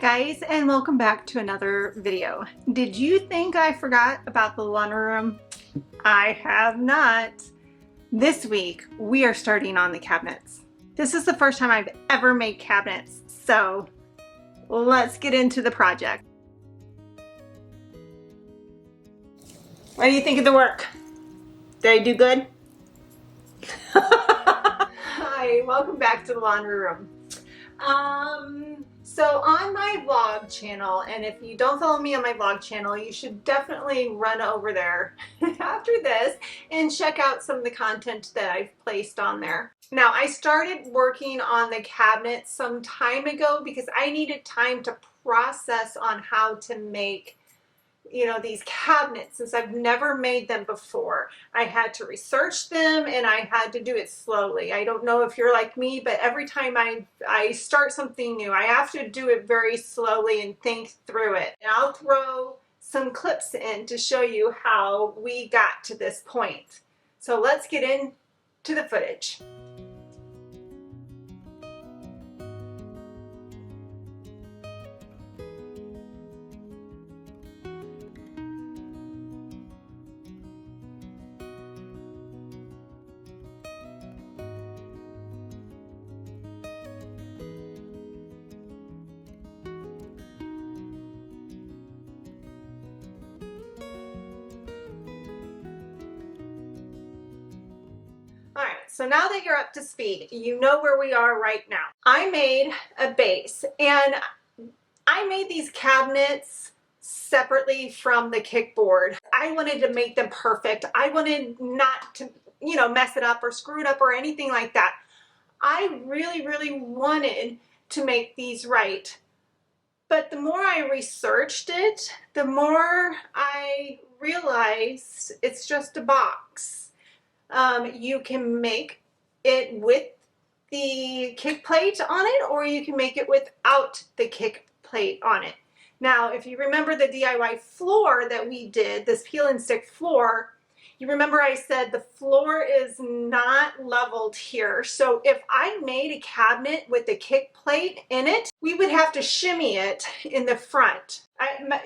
Hi guys, and welcome back to another video. Did you think I forgot about the laundry room? I have not. This week we are starting on the cabinets. This is the first time I've ever made cabinets, so let's get into the project. What do you think of the work? Did I do good? Hi, welcome back to the laundry room. So on my vlog channel, and if you don't follow me on my vlog channel, you should definitely run over there after this and check out some of the content that I've placed on there. Now, I started working on the cabinets some time ago because I needed time to process on how to make these cabinets, since I've never made them before. I had to research them and I had to do it slowly. I don't know if you're like me, but every time I start something new, I have to do it very slowly and think through it. And I'll throw some clips in to show you how we got to this point. So let's get into the footage. Alright, so now that you're up to speed, you know where we are right now. I made a base, and I made these cabinets separately from the kickboard. I wanted to make them perfect. I wanted not to, mess it up or screw it up or anything like that. I really wanted to make these right. But the more I researched it, the more I realized it's just a box. You can make it with the kick plate on it, or you can make it without the kick plate on it. Now, if you remember the DIY floor that we did, this peel and stick floor, you remember I said the floor is not leveled here. So if I made a cabinet with the kick plate in it, we would have to shimmy it in the front.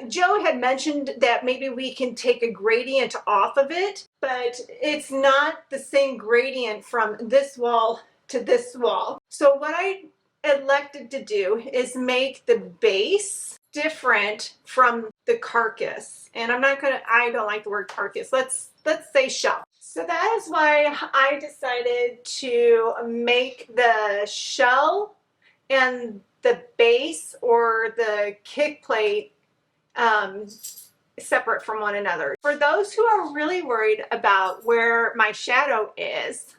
Joe had mentioned that maybe we can take a gradient off of it, but it's not the same gradient from this wall to this wall. So what I elected to do is make the base different from the carcass. And I don't like the word carcass. Let's say shell. So that is why I decided to make the shell and the base, or the kick plate, separate from one another. For those who are really worried about where my shadow is,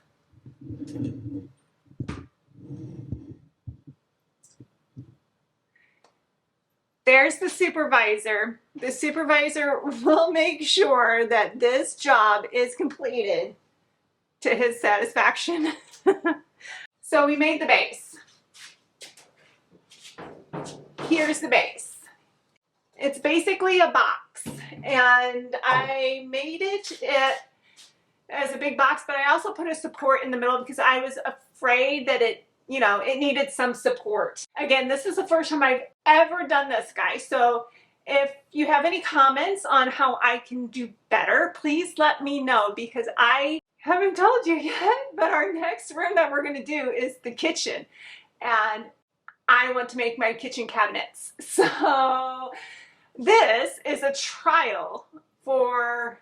there's the supervisor. The supervisor will make sure that this job is completed to his satisfaction. So we made the base. Here's the base. It's basically a box, and I made it as a big box, but I also put a support in the middle because I was afraid that it needed some support. Again, this is the first time I've ever done this, guys. So if you have any comments on how I can do better, please let me know, because I haven't told you yet, but our next room that we're going to do is the kitchen, and I want to make my kitchen cabinets. So this is a trial for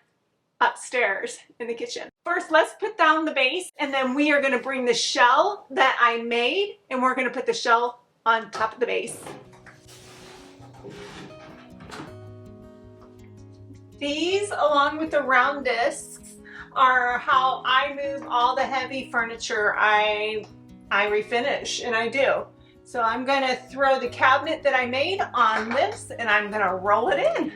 upstairs in the kitchen. First, let's put down the base, and then we are going to bring the shell that I made, and we're going to put the shell on top of the base. These, along with the round discs, are how I move all the heavy furniture I refinish, and I do. So I'm going to throw the cabinet that I made on this, and I'm going to roll it in.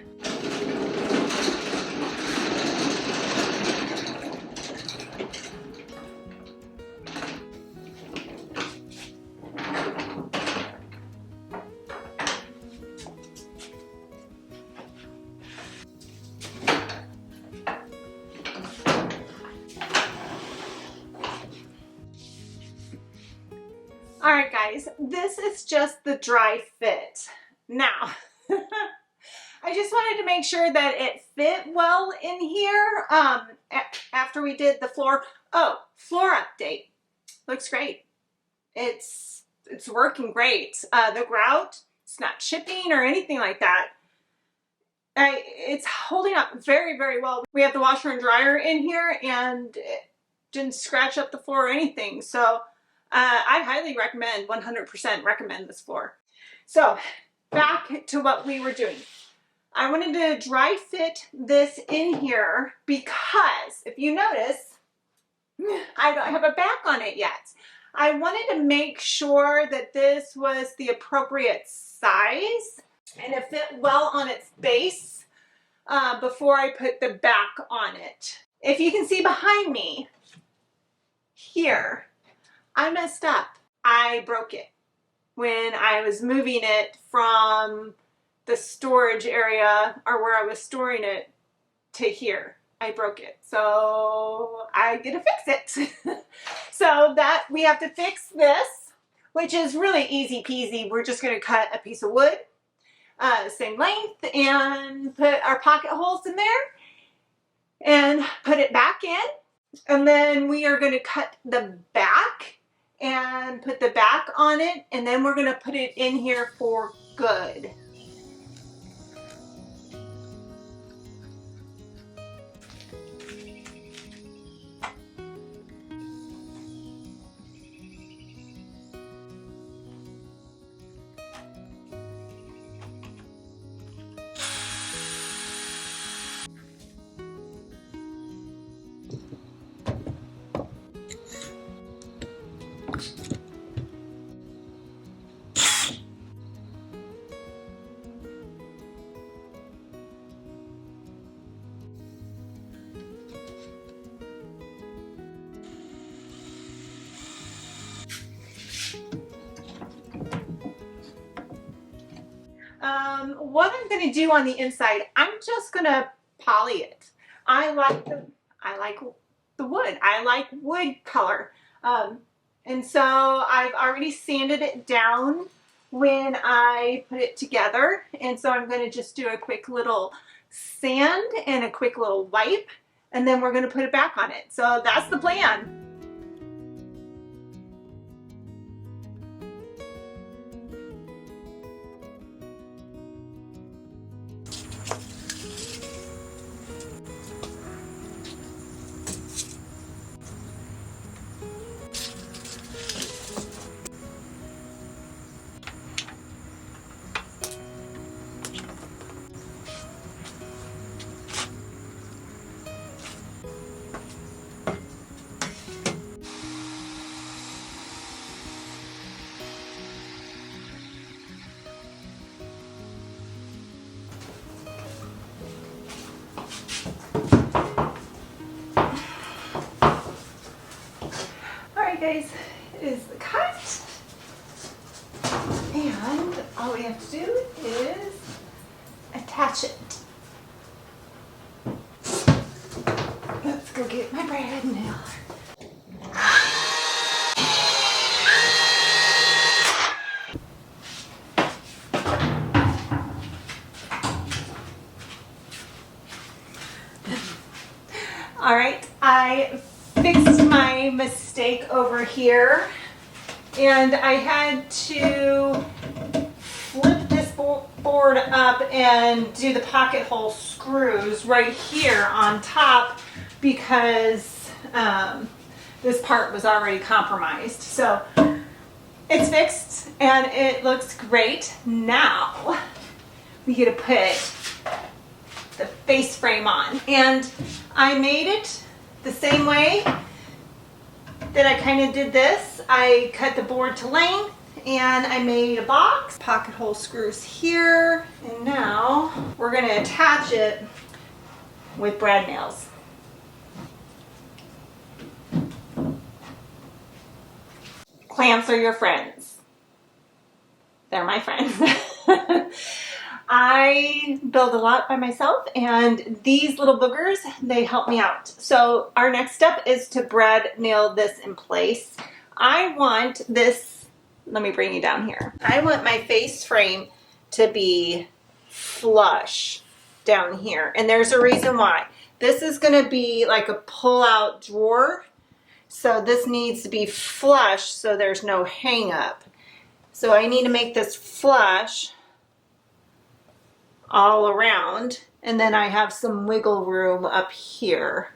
Alright guys, this is just the dry fit. Now, I just wanted to make sure that it fit well in here after we did the floor. Oh, floor update. Looks great. It's working great. The grout, it's not chipping or anything like that. It's holding up very, very well. We have the washer and dryer in here and it didn't scratch up the floor or anything. So I highly recommend, 100% recommend this floor. So back to what we were doing. I wanted to dry fit this in here because if you notice, I don't have a back on it yet. I wanted to make sure that this was the appropriate size and it fit well on its base before I put the back on it. If you can see behind me here, I messed up. I broke it when I was moving it from the storage area or where I was storing it to here. I broke it. So I get to fix it. So that we have to fix this, which is really easy peasy. We're just going to cut a piece of wood, same length, and put our pocket holes in there and put it back in. And then we are going to cut the back and put the back on it. And then we're going to put it in here for good. What I'm going to do on the inside, I'm just going to poly it. I like the wood. I like wood color. And so I've already sanded it down when I put it together. And so I'm going to just do a quick little sand and a quick little wipe, and then we're going to put it back on it. So that's the plan. Guys, is the cut, and all we have to do is attach it. Let's go get my brad nail. All right, I fixed my mistake over here, and I had to flip this board up and do the pocket hole screws right here on top because this part was already compromised. So it's fixed and it looks great. Now we get to put the face frame on, and I made it the same way that I kind of did this. I cut the board to length and I made a box, pocket hole screws here, and now we're going to attach it with brad nails. Clamps are your friends. They're my friends. I build a lot by myself, and these little boogers, they help me out. So our next step is to brad nail this in place. I want this, let me bring you down here. I want my face frame to be flush down here. And there's a reason why. This is going to be like a pull-out drawer. So this needs to be flush so there's no hang up. So I need to make this flush all around. And then I have some wiggle room up here.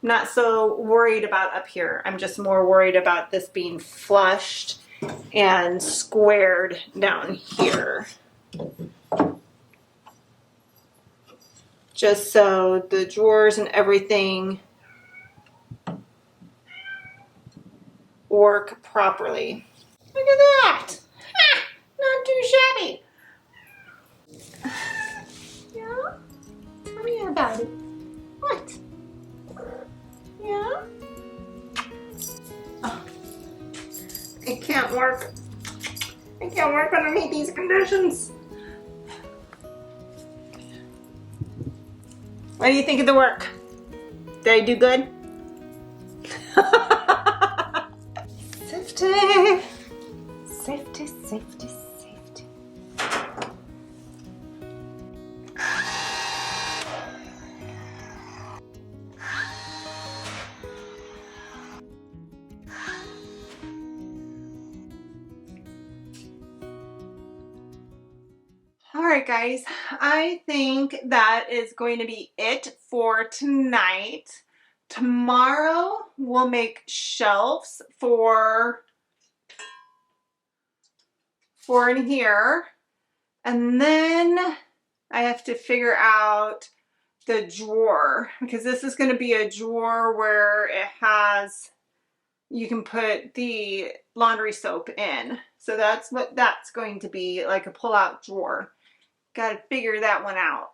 I'm not so worried about up here. I'm just more worried about this being flushed and squared down here. Just so the drawers and everything work properly. Look at that! Ha! Not too shabby. Yeah? Tell me about it. What? Yeah? Oh. It can't work. It can't work underneath these conditions. What do you think of the work? Did I do good? Safety. Safety, safety, safety. All right, guys, I think that is going to be it for tonight. Tomorrow we'll make shelves for in here, and then I have to figure out the drawer, because this is going to be a drawer where it has, you can put the laundry soap in. So that's what that's going to be, like a pull-out drawer. Got to figure that one out.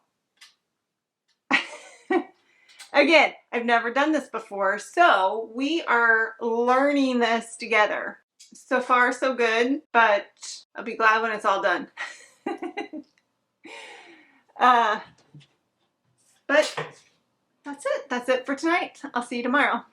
Again, I've never done this before, so we are learning this together. So far, so good, but I'll be glad when it's all done. But that's it. That's it for tonight. I'll see you tomorrow.